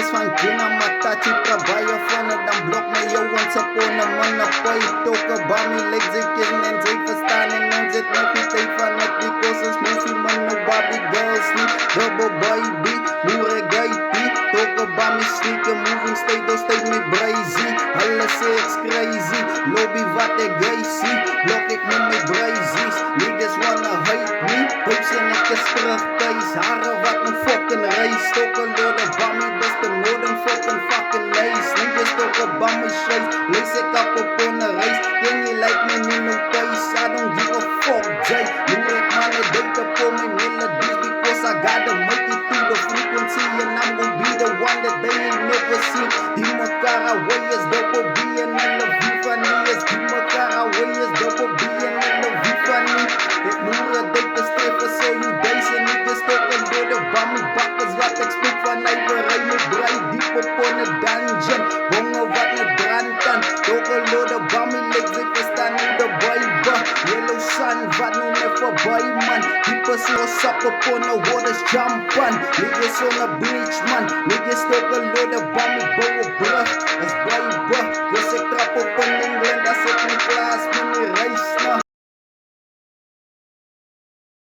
Niggas van Gina Matachi trabalha fora dan blok met jou en ze ponen mannen pay. Token bami legs ik in en zij verstaan en ons zit nog niet even met die kosten. Movie man no Barbie girls niet. Double baby, moere gaipi. Token bami sneaker moving state met brazy. Alles is crazy, lobby wat ik gay zie. Blok ik met mijn brazies. Niggas wanna hate me. Hoops en ik is terug thuis. Haren wat een fucking race. Token door de bami, dat is de modern fucking nice. Niggas token bami shades. Lees ik op een race. Ken je lijkt me niet no thuis. I don't give a fuck, Jay. Moer ik mannen date up on my melodies. Because I gotta make it through the frequency. And I'm gonna be the one that they ain't never seen. Die mekaar away is double B en alle Vivani is. Die mekaar away is double B en alle Vivani. Ik moere date streffen so you days. En niggas token door de bami bakkers. Wat ik spreek van ijverij. Me draai diep op on a dungeon. Bongen wat me drantan. Token door de bami legs. Ik verstaan nu de Bible. Yellow sun wat nu net voorbij man. People so suck up on the waters jump on. Niggas on the beach man. Niggas token door de bami bouwen brug. Dat is Bible. Dus ik trap op in England. Dat zit in klaas met die reis.